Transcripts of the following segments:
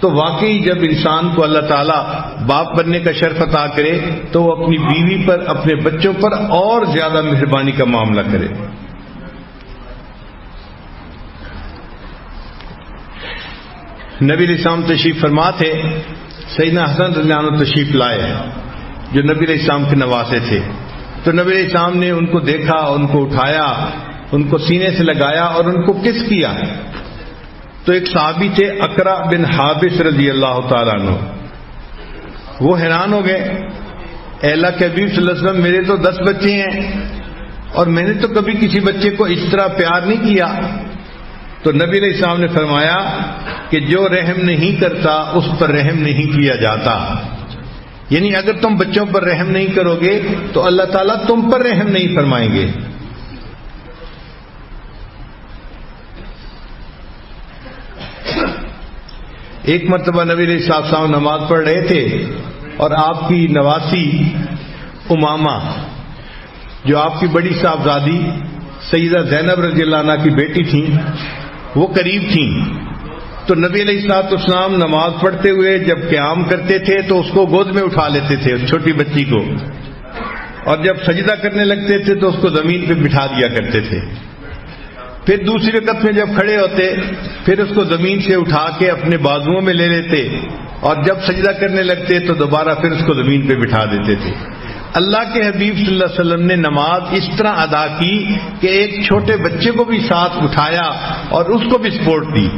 تو واقعی جب انسان کو اللہ تعالیٰ باپ بننے کا شرف عطا کرے تو وہ اپنی بیوی پر، اپنے بچوں پر اور زیادہ مہربانی کا معاملہ کرے۔ نبی علیہ السلام تشریف فرما تھے، سیدنا حسن رضی اللہ عنہ تشریف لائے جو نبی علیہ السلام کے نواسے تھے، تو نبی علیہ السلام نے ان کو دیکھا، ان کو اٹھایا، ان کو سینے سے لگایا اور ان کو کس کیا۔ تو ایک صحابی تھے اقرع بن حابس رضی اللہ تعالیٰ عنہ، وہ حیران ہو گئے، اے اللہ کے حبیب صلی اللہ علیہ وسلم میرے تو 10 بچے ہیں اور میں نے تو کبھی کسی بچے کو اس طرح پیار نہیں کیا۔ تو نبی علیہ السلام نے فرمایا کہ جو رحم نہیں کرتا اس پر رحم نہیں کیا جاتا، یعنی اگر تم بچوں پر رحم نہیں کرو گے تو اللہ تعالیٰ تم پر رحم نہیں فرمائیں گے۔ ایک مرتبہ نبی علیہ السلام نماز پڑھ رہے تھے اور آپ کی نواسی امامہ جو آپ کی بڑی صاحبزادی سیدہ زینب رضی اللہ عنہا کی بیٹی تھیں، وہ قریب تھیں۔ تو نبی علیہ السلام نماز پڑھتے ہوئے جب قیام کرتے تھے تو اس کو گود میں اٹھا لیتے تھے، اس چھوٹی بچی کو، اور جب سجدہ کرنے لگتے تھے تو اس کو زمین پہ بٹھا دیا کرتے تھے۔ پھر دوسری رکعت میں جب کھڑے ہوتے پھر اس کو زمین سے اٹھا کے اپنے بازوؤں میں لے لیتے، اور جب سجدہ کرنے لگتے تو دوبارہ پھر اس کو زمین پہ بٹھا دیتے تھے۔ اللہ کے حبیب صلی اللہ علیہ وسلم نے نماز اس طرح ادا کی کہ ایک چھوٹے بچے کو بھی ساتھ اٹھایا اور اس کو بھی سپورٹ دی۔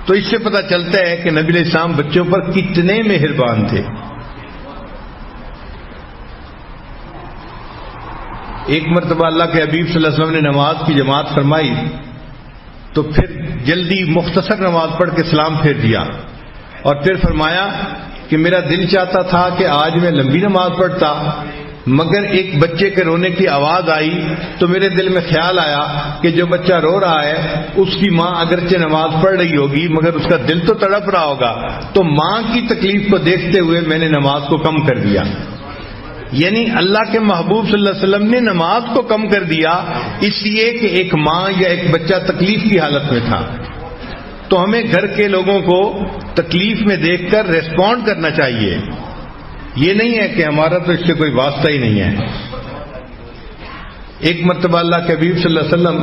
تو اس سے پتہ چلتا ہے کہ نبی علیہ السلام بچوں پر کتنے مہربان تھے۔ ایک مرتبہ اللہ کے حبیب صلی اللہ علیہ وسلم نے نماز کی جماعت فرمائی تو پھر جلدی مختصر نماز پڑھ کے سلام پھیر دیا، اور پھر فرمایا کہ میرا دل چاہتا تھا کہ آج میں لمبی نماز پڑھتا، مگر ایک بچے کے رونے کی آواز آئی تو میرے دل میں خیال آیا کہ جو بچہ رو رہا ہے اس کی ماں اگرچہ نماز پڑھ رہی ہوگی مگر اس کا دل تو تڑپ رہا ہوگا، تو ماں کی تکلیف کو دیکھتے ہوئے میں نے نماز کو کم کر دیا۔ یعنی اللہ کے محبوب صلی اللہ علیہ وسلم نے نماز کو کم کر دیا اس لیے کہ ایک ماں یا ایک بچہ تکلیف کی حالت میں تھا۔ تو ہمیں گھر کے لوگوں کو تکلیف میں دیکھ کر ریسپونڈ کرنا چاہیے، یہ نہیں ہے کہ ہمارا تو اس سے کوئی واسطہ ہی نہیں ہے۔ ایک مرتبہ اللہ کے حبیب صلی اللہ علیہ وسلم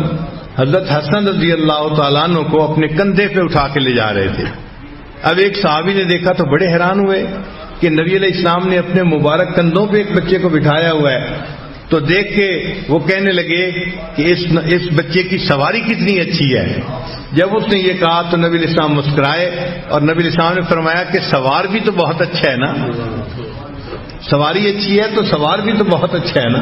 حضرت حسن رضی اللہ تعالیٰ عنہ کو اپنے کندھے پہ اٹھا کے لے جا رہے تھے۔ اب ایک صحابی نے دیکھا تو بڑے حیران ہوئے کہ نبی علیہ السلام نے اپنے مبارک کندھوں پہ ایک بچے کو بٹھایا ہوا ہے، تو دیکھ کے وہ کہنے لگے کہ اس بچے کی سواری کتنی اچھی ہے۔ جب اس نے یہ کہا تو نبی علیہ السلام مسکرائے اور نبی علیہ السلام نے فرمایا کہ سوار بھی تو بہت اچھا ہے نا، سواری اچھی ہے تو سوار بھی تو بہت اچھا ہے نا۔